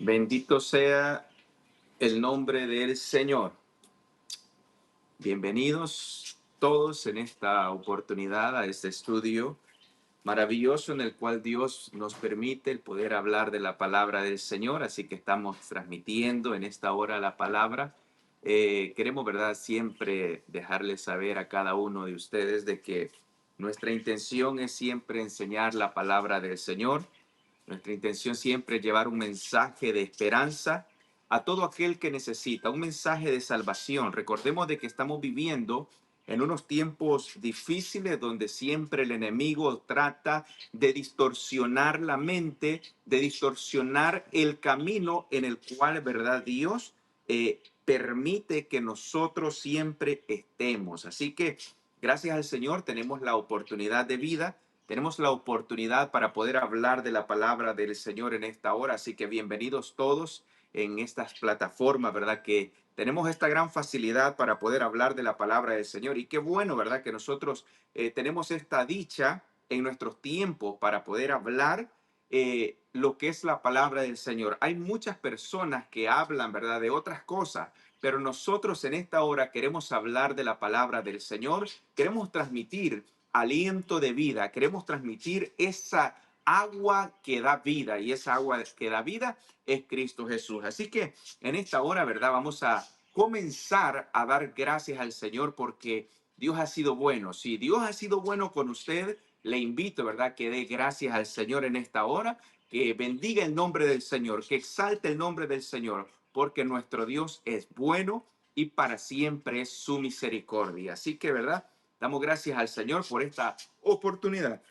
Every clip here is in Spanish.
Bendito sea el nombre del Señor. Bienvenidos todos en esta oportunidad a este estudio maravilloso en el cual Dios nos permite el poder hablar de la palabra del Señor. Así que estamos transmitiendo en esta hora la palabra. Queremos, ¿verdad?, siempre dejarles saber a cada uno de ustedes de que nuestra intención es siempre enseñar la palabra del Señor. Nuestra intención siempre es llevar un mensaje de esperanza a todo aquel que necesita, un mensaje de salvación. Recordemos de que estamos viviendo en unos tiempos difíciles donde siempre el enemigo trata de distorsionar la mente, de distorsionar el camino en el cual, ¿verdad?, Dios permite que nosotros siempre estemos. Así que gracias al Señor tenemos la oportunidad de vida. Tenemos la oportunidad para poder hablar de la palabra del Señor en esta hora, así que bienvenidos todos en estas plataformas, ¿verdad? Que tenemos esta gran facilidad para poder hablar de la palabra del Señor. Y qué bueno, ¿verdad? Que nosotros tenemos esta dicha en nuestros tiempos para poder hablar lo que es la palabra del Señor. Hay muchas personas que hablan, ¿verdad?, de otras cosas, pero nosotros en esta hora queremos hablar de la palabra del Señor, queremos transmitir aliento de vida. Queremos transmitir esa agua que da vida, y esa agua que da vida es Cristo Jesús. Así que en esta hora, ¿verdad?, vamos a comenzar a dar gracias al Señor porque Dios ha sido bueno. Si Dios ha sido bueno con usted, le invito, ¿verdad?, que dé gracias al Señor en esta hora, que bendiga el nombre del Señor, que exalte el nombre del Señor, porque nuestro Dios es bueno y para siempre es su misericordia. Así que, ¿verdad?, damos gracias al Señor por esta oportunidad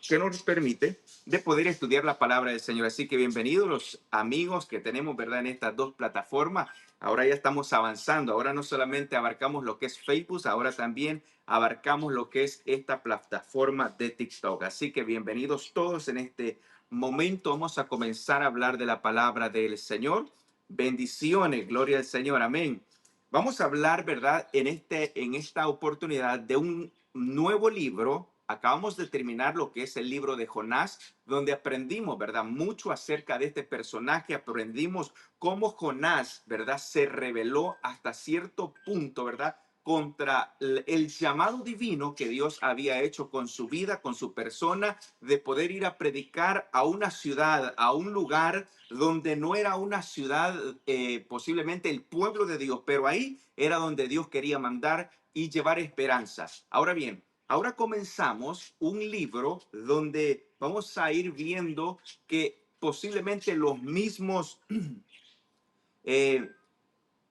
que nos permite de poder estudiar la palabra del Señor. Así que bienvenidos los amigos que tenemos, ¿verdad?, en estas dos plataformas. Ahora ya estamos avanzando. Ahora no solamente abarcamos lo que es Facebook, ahora también abarcamos lo que es esta plataforma de TikTok. Así que bienvenidos todos en este momento. Vamos a comenzar a hablar de la palabra del Señor. Bendiciones, gloria al Señor. Amén. Vamos a hablar, ¿verdad?, en esta oportunidad de un nuevo libro. Acabamos de terminar lo que es el libro de Jonás, donde aprendimos, ¿verdad?, mucho acerca de este personaje. Aprendimos cómo Jonás, ¿verdad?, se rebeló hasta cierto punto, ¿verdad?, contra el llamado divino que Dios había hecho con su vida, con su persona, de poder ir a predicar a una ciudad, a un lugar donde no era una ciudad, posiblemente el pueblo de Dios, pero ahí era donde Dios quería mandar y llevar esperanzas. Ahora bien, ahora comenzamos un libro donde vamos a ir viendo que posiblemente eh,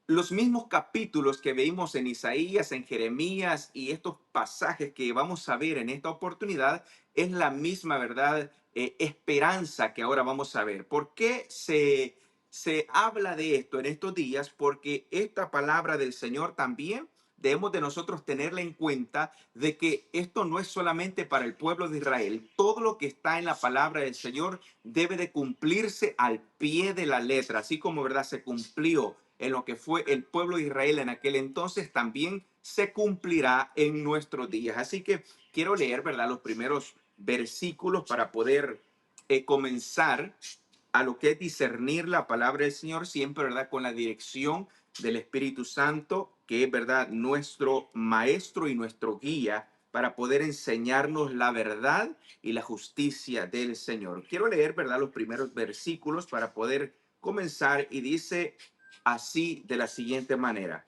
los mismos capítulos que veímos en Isaías, en Jeremías y estos pasajes que vamos a ver en esta oportunidad es la misma, ¿verdad?, esperanza que ahora vamos a ver. ¿Por qué se habla de esto en estos días? Porque esta palabra del Señor también debemos de nosotros tenerla en cuenta, de que esto no es solamente para el pueblo de Israel. Todo lo que está en la palabra del Señor debe de cumplirse al pie de la letra, así como, ¿verdad?, se cumplió en lo que fue el pueblo de Israel en aquel entonces, también se cumplirá en nuestros días. Así que quiero leer, ¿verdad?, los primeros versículos para poder comenzar a lo que es discernir la palabra del Señor, siempre, ¿verdad?, con la dirección del Espíritu Santo, que es, ¿verdad?, nuestro maestro y nuestro guía para poder enseñarnos la verdad y la justicia del Señor. Quiero leer, ¿verdad?, los primeros versículos para poder comenzar, y dice así, de la siguiente manera: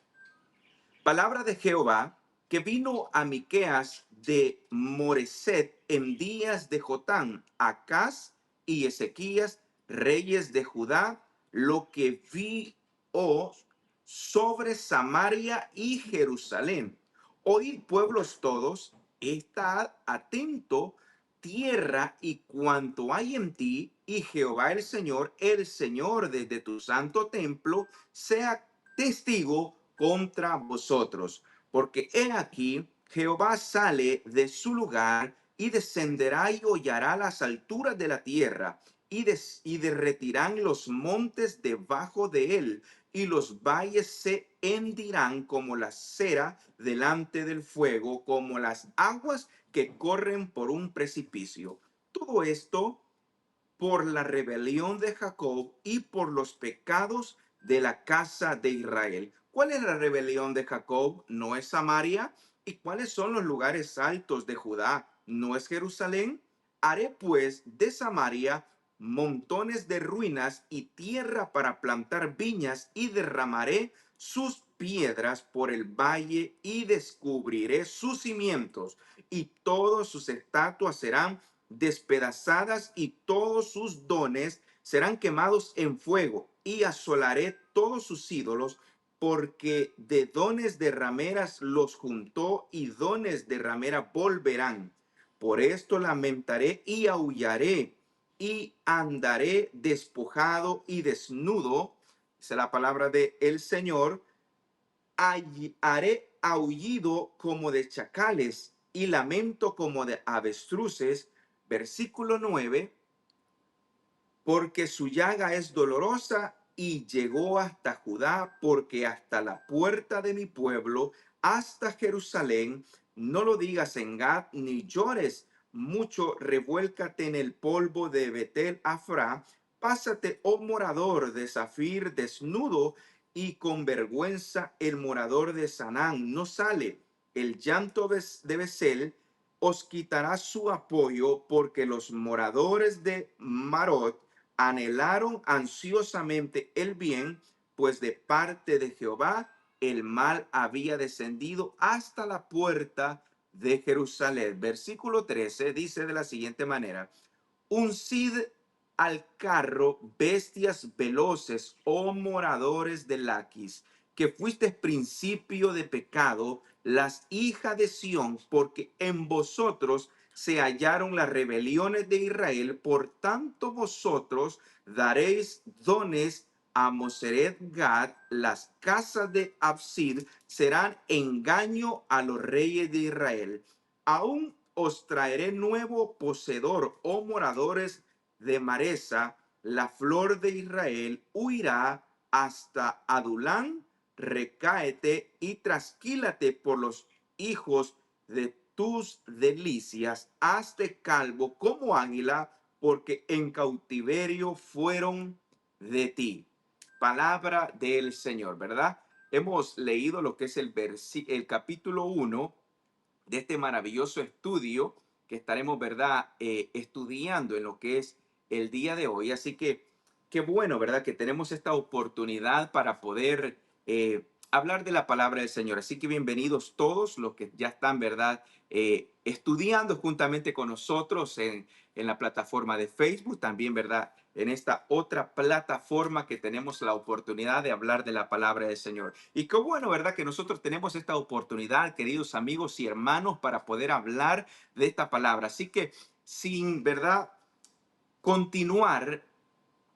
palabra de Jehová que vino a Miqueas de Moreset en días de Jotán, Acaz y Ezequías, reyes de Judá, lo que vi sobre Samaria y Jerusalén. Oíd, pueblos todos, estad atento, tierra y cuanto hay en ti, y Jehová el Señor desde tu santo templo, sea testigo contra vosotros. Porque he aquí, Jehová sale de su lugar y descenderá y hollará las alturas de la tierra, y derretirán los montes debajo de él, y los valles se hendirán como la cera delante del fuego, como las aguas que corren por un precipicio. Todo esto por la rebelión de Jacob y por los pecados de la casa de Israel. ¿Cuál es la rebelión de Jacob? ¿No es Samaria? ¿Y cuáles son los lugares altos de Judá? ¿No es Jerusalén? Haré pues de Samaria montones de ruinas y tierra para plantar viñas, y derramaré sus piedras por el valle y descubriré sus cimientos, y todas sus estatuas serán despedazadas y todos sus dones serán quemados en fuego, y asolaré todos sus ídolos, porque de dones de rameras los juntó y dones de ramera volverán. Por esto lamentaré y aullaré y andaré despojado y desnudo. Esa es la palabra de el Señor. Haré aullido como de chacales y lamento como de avestruces. Versículo 9, porque su llaga es dolorosa y llegó hasta Judá, porque hasta la puerta de mi pueblo, hasta Jerusalén. No lo digas en Gad, ni llores mucho, revuélcate en el polvo de Betel Afra. Pásate, oh morador de Zafir, desnudo y con vergüenza el morador de Sanán. No sale el llanto de Besel, os quitará su apoyo, porque los moradores de Marot anhelaron ansiosamente el bien, pues de parte de Jehová el mal había descendido hasta la puerta de Jerusalén. Versículo 13 dice de la siguiente manera: uncid al carro bestias veloces, oh moradores de Laquis, que fuiste principio de pecado, las hijas de Sión, porque en vosotros se hallaron las rebeliones de Israel. Por tanto vosotros daréis dones a Moseret Gad, las casas de Absid serán engaño a los reyes de Israel. Aún os traeré nuevo poseedor, oh moradores de Maresa, la flor de Israel huirá hasta Adulán, recáete y trasquílate por los hijos de tus delicias, hazte calvo como águila, porque en cautiverio fueron de ti. Palabra del Señor, ¿verdad? Hemos leído lo que es el capítulo 1 de este maravilloso estudio que estaremos, ¿verdad? Estudiando en lo que es el día de hoy. Así que qué bueno, ¿verdad? Que tenemos esta oportunidad para poder hablar de la palabra del Señor. Así que bienvenidos todos los que ya están, ¿verdad? Estudiando juntamente con nosotros en la plataforma de Facebook, también, ¿verdad? En esta otra plataforma que tenemos la oportunidad de hablar de la palabra del Señor. Y qué bueno, ¿verdad? Que nosotros tenemos esta oportunidad, queridos amigos y hermanos, para poder hablar de esta palabra. Así que, sin, ¿verdad? Continuar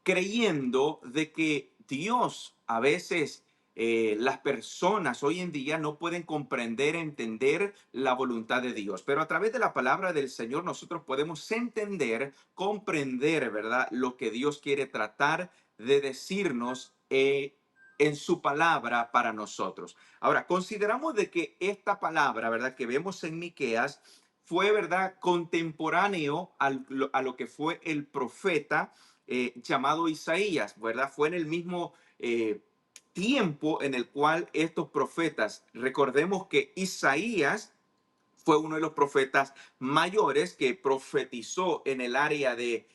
creyendo de que Dios a veces las personas hoy en día no pueden comprender, entender la voluntad de Dios, pero a través de la palabra del Señor nosotros podemos entender, comprender, ¿verdad? Lo que Dios quiere tratar de decirnos en su palabra para nosotros. Ahora, consideramos de que esta palabra, ¿verdad? Que vemos en Miqueas fue, ¿verdad? Contemporáneo a lo que fue el profeta llamado Isaías, ¿verdad? Fue en el mismo tiempo en el cual estos profetas, recordemos que Isaías fue uno de los profetas mayores que profetizó en el área de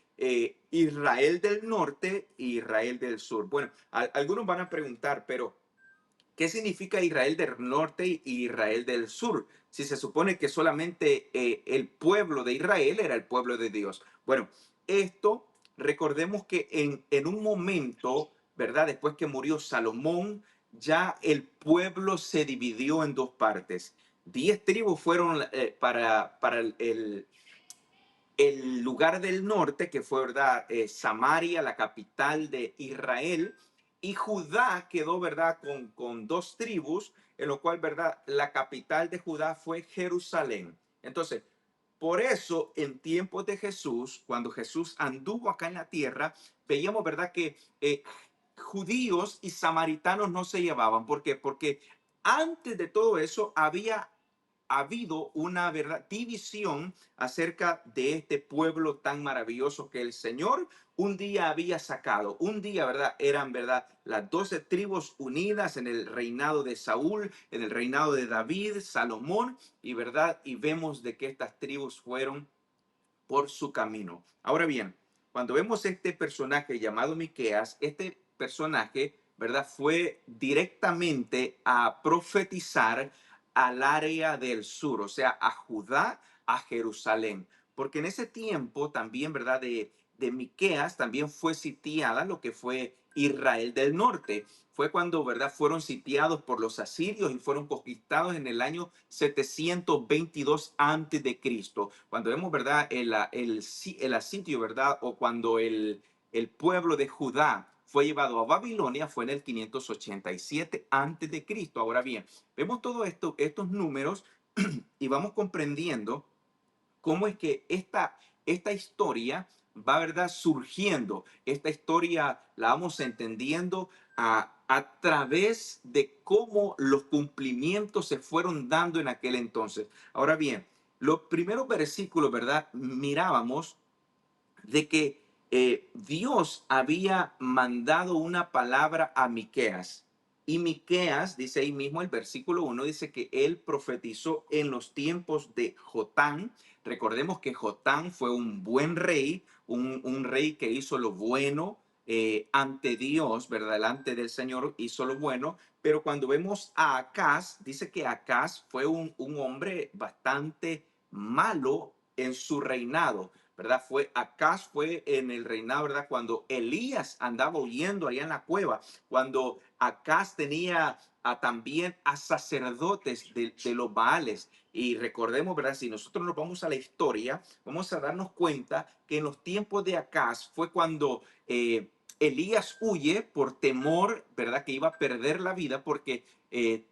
Israel del norte e Israel del sur. Bueno, algunos van a preguntar, pero ¿qué significa Israel del norte y Israel del sur? Si se supone que solamente el pueblo de Israel era el pueblo de Dios. Bueno, esto recordemos que en un momento, ¿verdad? Después que murió Salomón, ya el pueblo se dividió en dos partes. 10 tribus fueron para el lugar del norte, que fue, ¿verdad? Samaria, la capital de Israel, y Judá quedó, ¿verdad? Con 2 tribus, en lo cual, ¿verdad? La capital de Judá fue Jerusalén. Entonces, por eso, en tiempos de Jesús, cuando Jesús anduvo acá en la tierra, veíamos, ¿verdad? Que judíos y samaritanos no se llevaban. ¿Por qué? Porque antes de todo eso había habido una verdad división acerca de este pueblo tan maravilloso que el Señor un día había sacado. Un día, ¿verdad? Eran, ¿verdad? Las 12 tribus unidas en el reinado de Saúl, en el reinado de David, Salomón, y, ¿verdad? Y vemos de que estas tribus fueron por su camino. Ahora bien, cuando vemos este personaje llamado Miqueas, este personaje, ¿verdad? Fue directamente a profetizar al área del sur, o sea, a Judá, a Jerusalén. Porque en ese tiempo también, ¿verdad? De Miqueas también fue sitiada lo que fue Israel del norte. Fue cuando, ¿verdad? Fueron sitiados por los asirios y fueron conquistados en el año 722 antes de Cristo. Cuando vemos, ¿verdad? El asitio, ¿verdad? O cuando el pueblo de Judá fue llevado a Babilonia, fue en el 587 antes de Cristo. Ahora bien, vemos todo esto, estos números y vamos comprendiendo cómo es que esta historia va, ¿verdad? Surgiendo. Esta historia la vamos entendiendo a través de cómo los cumplimientos se fueron dando en aquel entonces. Ahora bien, los primeros versículos, ¿verdad? Mirábamos de que Dios había mandado una palabra a Miqueas. Y Miqueas, dice ahí mismo el versículo 1, dice que él profetizó en los tiempos de Jotán. Recordemos que Jotán fue un buen rey, un rey que hizo lo bueno ante Dios, ¿verdad? Delante del Señor hizo lo bueno. Pero cuando vemos a Acaz, dice que Acaz fue un hombre bastante malo en su reinado. ¿Verdad? Acaz fue en el reinado, ¿verdad? Cuando Elías andaba huyendo allá en la cueva, cuando Acaz tenía también a sacerdotes de los Baales. Y recordemos, ¿verdad? Si nosotros nos vamos a la historia, vamos a darnos cuenta que en los tiempos de Acaz fue cuando Elías huye por temor, ¿verdad? Que iba a perder la vida porque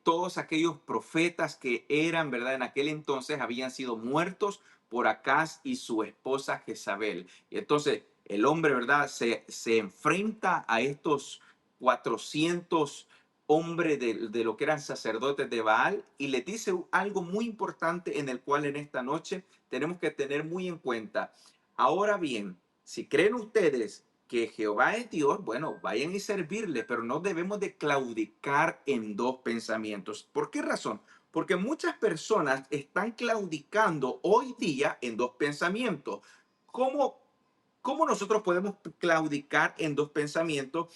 todos aquellos profetas que eran, ¿verdad? En aquel entonces habían sido muertos por Acaz y su esposa Jezabel. Y entonces el hombre, ¿verdad? Se enfrenta a estos 400 hombres de lo que eran sacerdotes de Baal y les dice algo muy importante en el cual en esta noche tenemos que tener muy en cuenta. Ahora bien, si creen ustedes que Jehová es Dios, bueno, vayan y servirle, pero no debemos de claudicar en dos pensamientos. ¿Por qué razón? Porque muchas personas están claudicando hoy día en dos pensamientos. ¿Cómo, cómo nosotros podemos claudicar en dos pensamientos?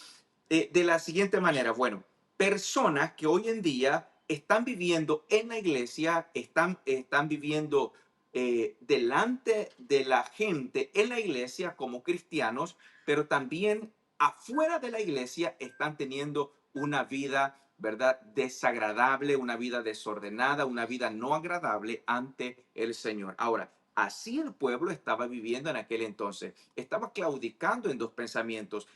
De la siguiente manera. Bueno, personas que hoy en día están viviendo en la iglesia, están viviendo delante de la gente en la iglesia como cristianos, pero también afuera de la iglesia están teniendo una vida, ¿verdad? Desagradable, una vida desordenada, una vida no agradable ante el Señor. Ahora, así el pueblo estaba viviendo en aquel entonces. Estaba claudicando en dos pensamientos.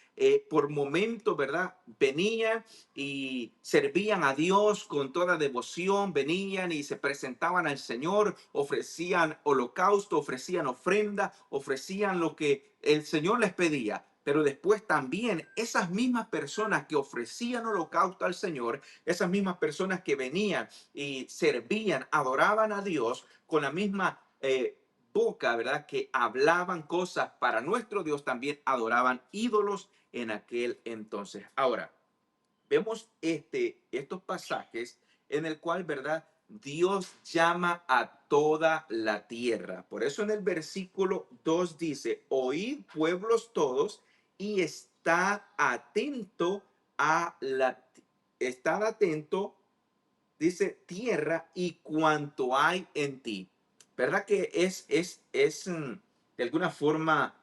Por momentos, ¿verdad? Venían y servían a Dios con toda devoción, venían y se presentaban al Señor, ofrecían holocausto, ofrecían ofrenda, ofrecían lo que el Señor les pedía. Pero después también esas mismas personas que ofrecían holocausto al Señor, esas mismas personas que venían y servían, adoraban a Dios con la misma boca, ¿verdad? Que hablaban cosas para nuestro Dios, también adoraban ídolos en aquel entonces. Ahora, vemos estos pasajes en el cual, ¿verdad? Dios llama a toda la tierra. Por eso en el versículo 2 dice, oíd pueblos todos y estad atento, dice, tierra y cuanto hay en ti. ¿Verdad que de alguna forma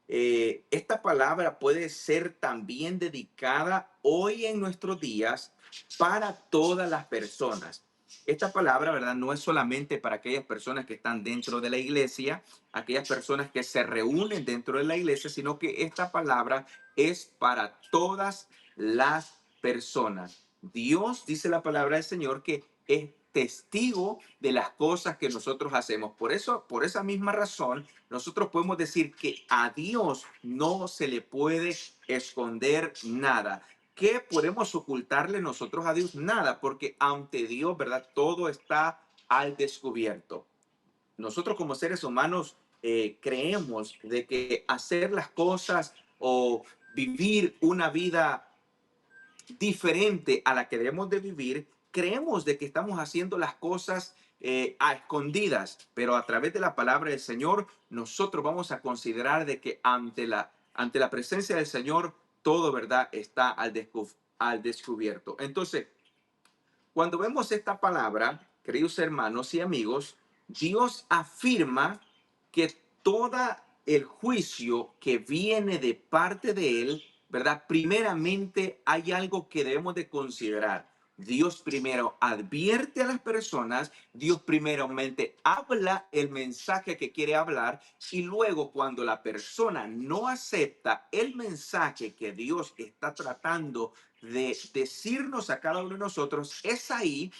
esta palabra puede ser también dedicada hoy en nuestros días para todas las personas? Esta palabra, ¿verdad? No es solamente para aquellas personas que están dentro de la iglesia, aquellas personas que se reúnen dentro de la iglesia, sino que esta palabra es para todas las personas. Dios, dice la palabra del Señor, que es testigo de las cosas que nosotros hacemos. Por eso, por esa misma razón, nosotros podemos decir que a Dios no se le puede esconder nada. ¿Qué podemos ocultarle nosotros a Dios? Nada, porque ante Dios, ¿verdad? Todo está al descubierto. Nosotros como seres humanos creemos de que hacer las cosas o vivir una vida diferente a la que debemos de vivir, creemos de que estamos haciendo las cosas a escondidas, pero a través de la palabra del Señor, nosotros vamos a considerar de que ante la presencia del Señor, todo, ¿verdad?, está al descubierto. Entonces, cuando vemos esta palabra, queridos hermanos y amigos, Dios afirma que todo el juicio que viene de parte de Él, ¿verdad? Primeramente hay algo que debemos de considerar. Dios primero advierte a las personas, Dios primeramente habla el mensaje que quiere hablar y luego cuando la persona no acepta el mensaje que Dios está tratando de decirnos a cada uno de nosotros, es ahí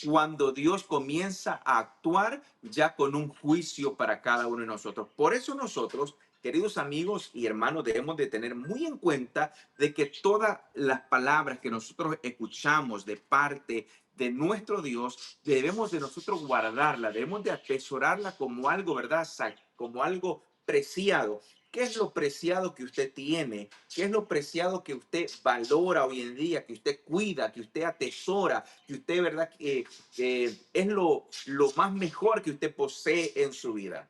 cuando Dios comienza a actuar ya con un juicio para cada uno de nosotros. Por eso nosotros, queridos amigos y hermanos, debemos de tener muy en cuenta de que todas las palabras que nosotros escuchamos de parte de nuestro Dios, debemos de nosotros guardarla, debemos de atesorarla como algo, ¿verdad? Como algo preciado. ¿Qué es lo preciado que usted tiene? ¿Qué es lo preciado que usted valora hoy en día, que usted cuida, que usted atesora, que usted, verdad, que es lo más mejor que usted posee en su vida?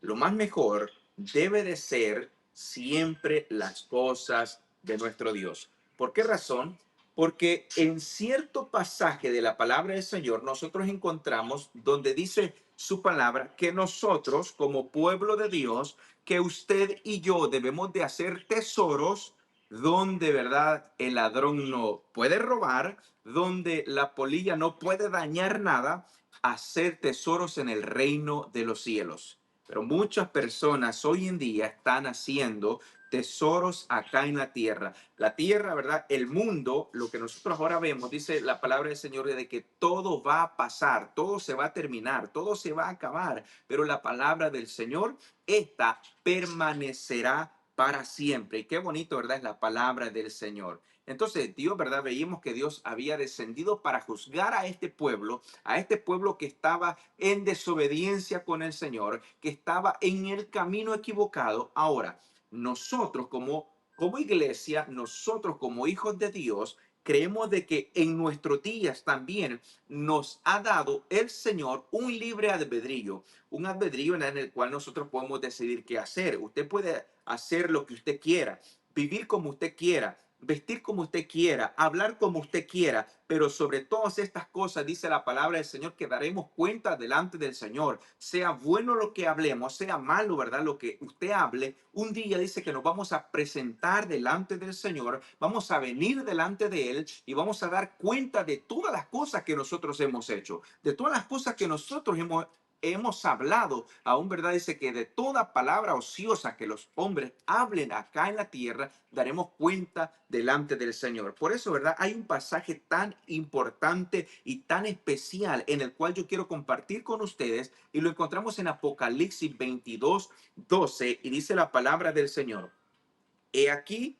Lo más mejor debe de ser siempre las cosas de nuestro Dios. ¿Por qué razón? Porque en cierto pasaje de la palabra del Señor nosotros encontramos donde dice su palabra que nosotros como pueblo de Dios, que usted y yo debemos de hacer tesoros donde, ¿verdad?, el ladrón no puede robar, donde la polilla no puede dañar nada, hacer tesoros en el reino de los cielos. Pero muchas personas hoy en día están haciendo tesoros acá en la tierra. La tierra, ¿verdad? El mundo, lo que nosotros ahora vemos, dice la palabra del Señor, de que todo va a pasar, todo se va a terminar, todo se va a acabar, pero la palabra del Señor, esta permanecerá para siempre. Y qué bonito, ¿verdad? Es la palabra del Señor. Entonces, Dios, ¿verdad? Veíamos que Dios había descendido para juzgar a este pueblo que estaba en desobediencia con el Señor, que estaba en el camino equivocado. Ahora, nosotros como iglesia, nosotros como hijos de Dios, creemos de que en nuestros días también nos ha dado el Señor un libre albedrío, un albedrío en el cual nosotros podemos decidir qué hacer. Usted puede hacer lo que usted quiera, vivir como usted quiera, vestir como usted quiera, hablar como usted quiera, pero sobre todas estas cosas dice la palabra del Señor que daremos cuenta delante del Señor. Sea bueno lo que hablemos, sea malo, ¿verdad? Lo que usted hable, un día dice que nos vamos a presentar delante del Señor, vamos a venir delante de Él y vamos a dar cuenta de todas las cosas que nosotros hemos hecho, de todas las cosas que nosotros hemos hablado. Aún, ¿verdad? Dice que de toda palabra ociosa que los hombres hablen acá en la tierra, daremos cuenta delante del Señor. Por eso, ¿verdad? Hay un pasaje tan importante y tan especial en el cual yo quiero compartir con ustedes y lo encontramos en Apocalipsis 22:12 y dice la palabra del Señor. He aquí,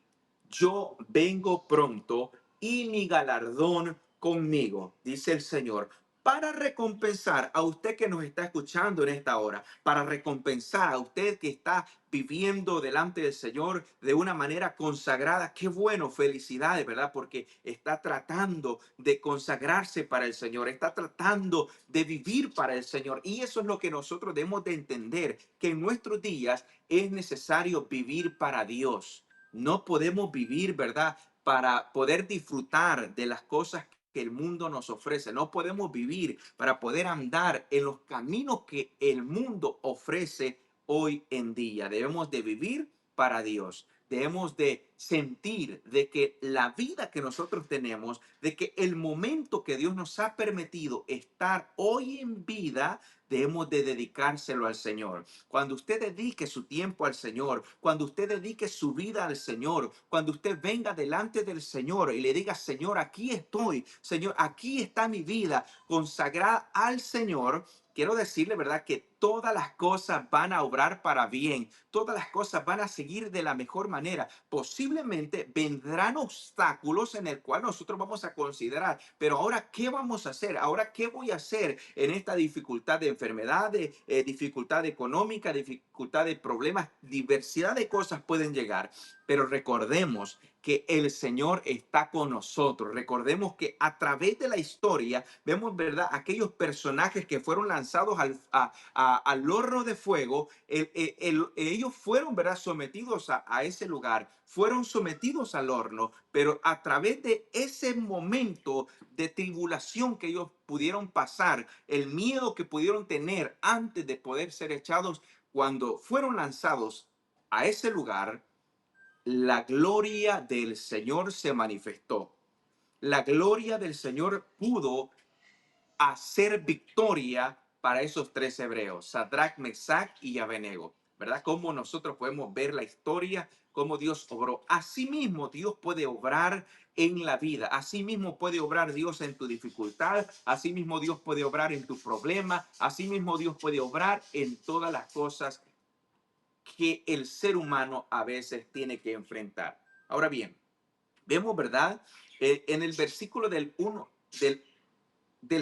yo vengo pronto y mi galardón conmigo, dice el Señor, para recompensar a usted que nos está escuchando en esta hora, para recompensar a usted que está viviendo delante del Señor de una manera consagrada. Qué bueno, felicidades, ¿verdad? Porque está tratando de consagrarse para el Señor, está tratando de vivir para el Señor. Y eso es lo que nosotros debemos de entender, que en nuestros días es necesario vivir para Dios. No podemos vivir, ¿verdad?, para poder disfrutar de las cosas que el mundo nos ofrece. No podemos vivir para poder andar en los caminos que el mundo ofrece hoy en día. Debemos de vivir para Dios. Debemos de sentir de que la vida que nosotros tenemos, de que el momento que Dios nos ha permitido estar hoy en vida, debemos de dedicárselo al Señor. Cuando usted dedique su tiempo al Señor, cuando usted dedique su vida al Señor, cuando usted venga delante del Señor y le diga, Señor, aquí estoy, Señor, aquí está mi vida consagrada al Señor, quiero decirle, ¿verdad?, que todas las cosas van a obrar para bien, todas las cosas van a seguir de la mejor manera. Posiblemente vendrán obstáculos en el cual nosotros vamos a considerar, pero ahora, ¿qué vamos a hacer? Ahora, ¿qué voy a hacer en esta dificultad de enfermedad, de dificultad económica, dificultad de problemas? Diversidad de cosas pueden llegar, pero recordemos que el Señor está con nosotros. Recordemos que a través de la historia vemos, ¿verdad? Aquellos personajes que fueron lanzados al horno de fuego, ellos fueron, ¿verdad? Sometidos a ese lugar, fueron sometidos al horno, pero a través de ese momento de tribulación que ellos pudieron pasar, el miedo que pudieron tener antes de poder ser echados, cuando fueron lanzados a ese lugar, la gloria del Señor se manifestó. La gloria del Señor pudo hacer victoria para esos tres hebreos, Sadrach, Mesach y Abednego. ¿Verdad? Cómo nosotros podemos ver la historia, cómo Dios obró. Asimismo, Dios puede obrar en la vida. Asimismo puede obrar Dios en tu dificultad. Asimismo Dios puede obrar en tu problema. Asimismo Dios puede obrar en todas las cosas que el ser humano a veces tiene que enfrentar. Ahora bien, vemos, ¿verdad? En el versículo del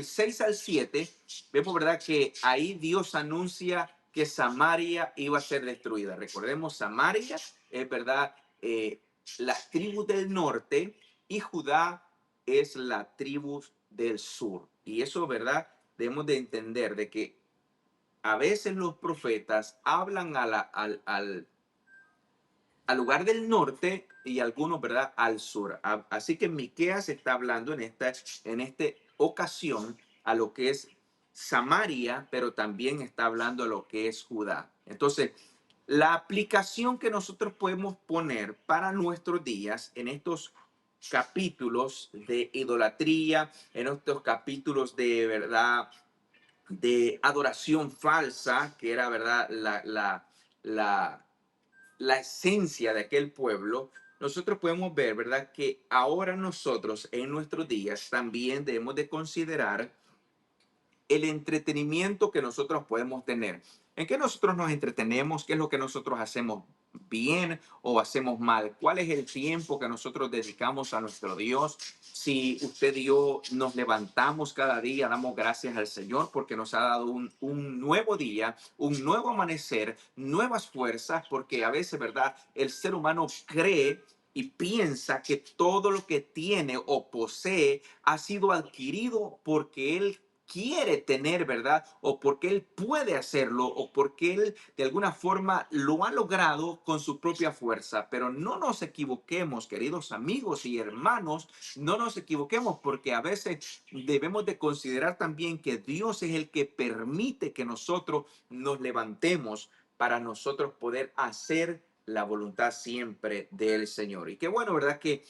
6 al 7, vemos, ¿verdad? Que ahí Dios anuncia que Samaria iba a ser destruida. Recordemos, Samaria es, ¿verdad? Las tribus del norte y Judá es la tribu del sur. Y eso, ¿verdad? Debemos de entender de que a veces los profetas hablan al lugar del norte y algunos, ¿verdad?, al sur. Así que Miqueas está hablando en esta ocasión a lo que es Samaria, pero también está hablando a lo que es Judá. Entonces, la aplicación que nosotros podemos poner para nuestros días en estos capítulos de idolatría, en estos capítulos de verdad, de adoración falsa, que era, ¿verdad?, la la esencia de aquel pueblo, nosotros podemos ver, ¿verdad?, que ahora nosotros en nuestros días también debemos de considerar el entretenimiento que nosotros podemos tener. ¿En qué nosotros nos entretenemos? ¿Qué es lo que nosotros hacemos bien o hacemos mal? ¿Cuál es el tiempo que nosotros dedicamos a nuestro Dios? Si usted y yo nos levantamos cada día, damos gracias al Señor porque nos ha dado un nuevo día, un nuevo amanecer, nuevas fuerzas, porque a veces, ¿verdad? El ser humano cree y piensa que todo lo que tiene o posee ha sido adquirido porque él quiere tener, ¿verdad? O porque él puede hacerlo, o porque él de alguna forma lo ha logrado con su propia fuerza. Pero no nos equivoquemos, queridos amigos y hermanos, no nos equivoquemos porque a veces debemos de considerar también que Dios es el que permite que nosotros nos levantemos para nosotros poder hacer la voluntad siempre del Señor. Y qué bueno, ¿verdad? Que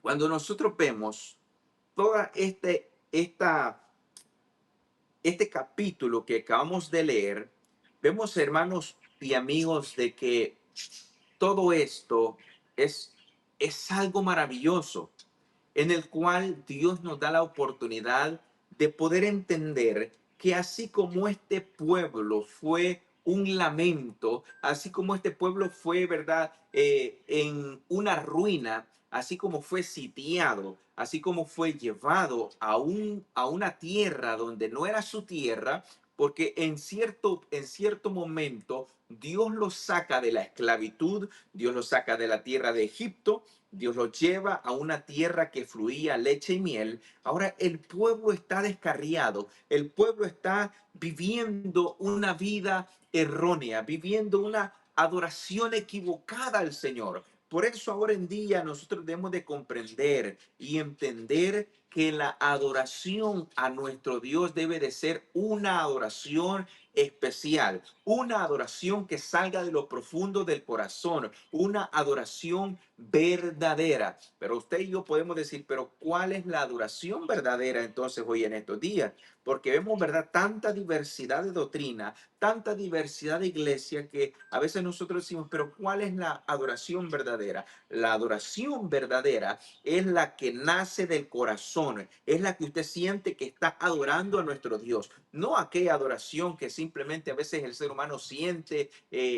cuando nosotros vemos toda este capítulo que acabamos de leer, vemos, hermanos y amigos, de que todo esto es, es algo maravilloso en el cual Dios nos da la oportunidad de poder entender que así como este pueblo fue un lamento, así como este pueblo fue, ¿verdad?, en una ruina, así como fue sitiado, así como fue llevado a una tierra donde no era su tierra, porque en cierto momento Dios los saca de la esclavitud, Dios los saca de la tierra de Egipto, Dios los lleva a una tierra que fluía leche y miel. Ahora el pueblo está descarriado, el pueblo está viviendo una vida errónea, viviendo una adoración equivocada al Señor. Por eso ahora en día nosotros debemos de comprender y entender que la adoración a nuestro Dios debe de ser una adoración especial, una adoración que salga de lo profundo del corazón, una adoración verdadera. Pero usted y yo podemos decir, pero ¿cuál es la adoración verdadera entonces hoy en estos días? Porque vemos, ¿verdad?, tanta diversidad de doctrina, tanta diversidad de iglesia que a veces nosotros decimos, pero ¿cuál es la adoración verdadera? La adoración verdadera es la que nace del corazón, es la que usted siente que está adorando a nuestro Dios, no aquella adoración que simplemente a veces el ser humano siente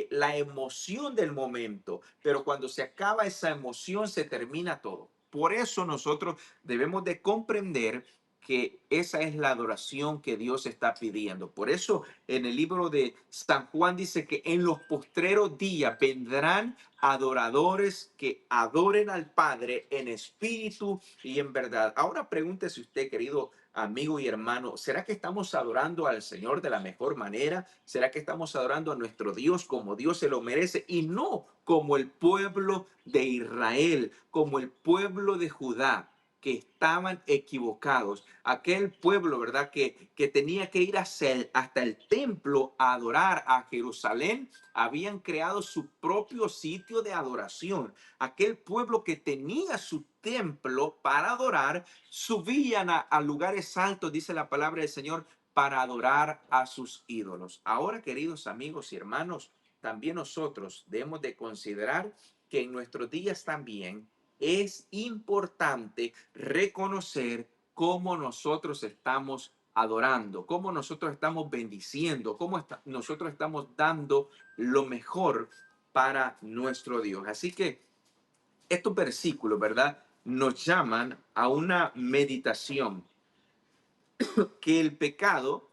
la emoción del momento, pero cuando se acaba esa emoción se termina todo. Por eso nosotros debemos de comprender que esa es la adoración que Dios está pidiendo. Por eso en el libro de San Juan dice que en los postreros días vendrán adoradores que adoren al Padre en espíritu y en verdad. Ahora pregúntese usted, querido amigo y hermano, ¿será que estamos adorando al Señor de la mejor manera? ¿Será que estamos adorando a nuestro Dios como Dios se lo merece y no como el pueblo de Israel, como el pueblo de Judá, que estaban equivocados? Aquel pueblo, ¿verdad?, que tenía que ir hasta el templo a adorar a Jerusalén, habían creado su propio sitio de adoración. Aquel pueblo que tenía su templo para adorar, subían a lugares altos, dice la palabra del Señor, para adorar a sus ídolos. Ahora, queridos amigos y hermanos, también nosotros debemos de considerar que en nuestros días también es importante reconocer cómo nosotros estamos adorando, cómo nosotros estamos bendiciendo, nosotros estamos dando lo mejor para nuestro Dios. Así que estos versículos, ¿verdad?, nos llaman a una meditación, que el pecado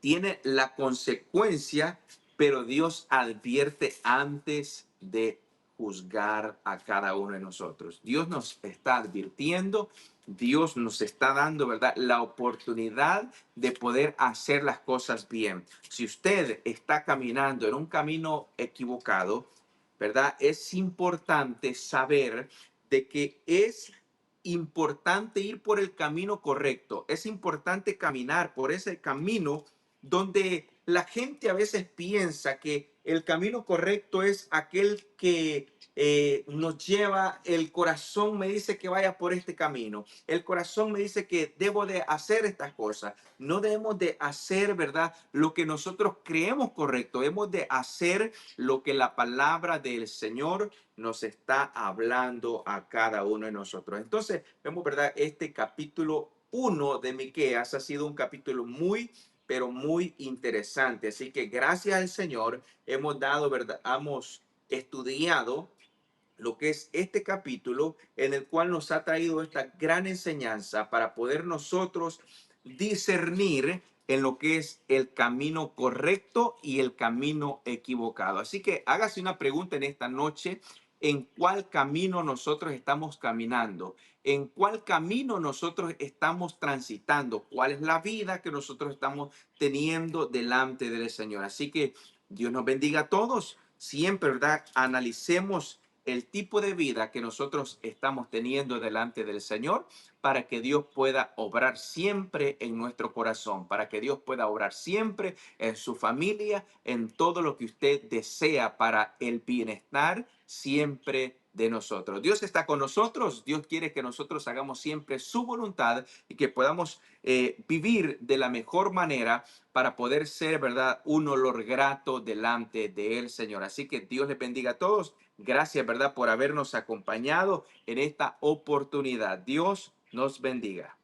tiene la consecuencia, pero Dios advierte antes de juzgar a cada uno de nosotros. Dios nos está advirtiendo, Dios nos está dando, ¿verdad?, la oportunidad de poder hacer las cosas bien. Si usted está caminando en un camino equivocado, ¿verdad?, es importante saber de que es importante ir por el camino correcto. Es importante caminar por ese camino donde la gente a veces piensa que el camino correcto es aquel que nos lleva, el corazón me dice que vaya por este camino, el corazón me dice que debo de hacer estas cosas. No debemos de hacer, ¿verdad?, lo que nosotros creemos correcto, debemos de hacer lo que la palabra del Señor nos está hablando a cada uno de nosotros. Entonces, vemos, ¿verdad?, este capítulo 1 de Miqueas ha sido un capítulo muy, pero muy interesante. Así que gracias al Señor hemos dado, ¿verdad?, hemos estudiado lo que es este capítulo, en el cual nos ha traído esta gran enseñanza para poder nosotros discernir en lo que es el camino correcto y el camino equivocado. Así que hágase una pregunta en esta noche: ¿en cuál camino nosotros estamos caminando? ¿En cuál camino nosotros estamos transitando? ¿Cuál es la vida que nosotros estamos teniendo delante del Señor? Así que Dios nos bendiga a todos. Siempre, ¿verdad?, analicemos el tipo de vida que nosotros estamos teniendo delante del Señor, para que Dios pueda obrar siempre en nuestro corazón, para que Dios pueda obrar siempre en su familia, en todo lo que usted desea para el bienestar siempre de nosotros. Dios está con nosotros, Dios quiere que nosotros hagamos siempre su voluntad y que podamos vivir de la mejor manera para poder ser, ¿verdad?, un olor grato delante del Señor. Así que Dios les bendiga a todos. Gracias, ¿verdad?, por habernos acompañado en esta oportunidad. Dios nos bendiga.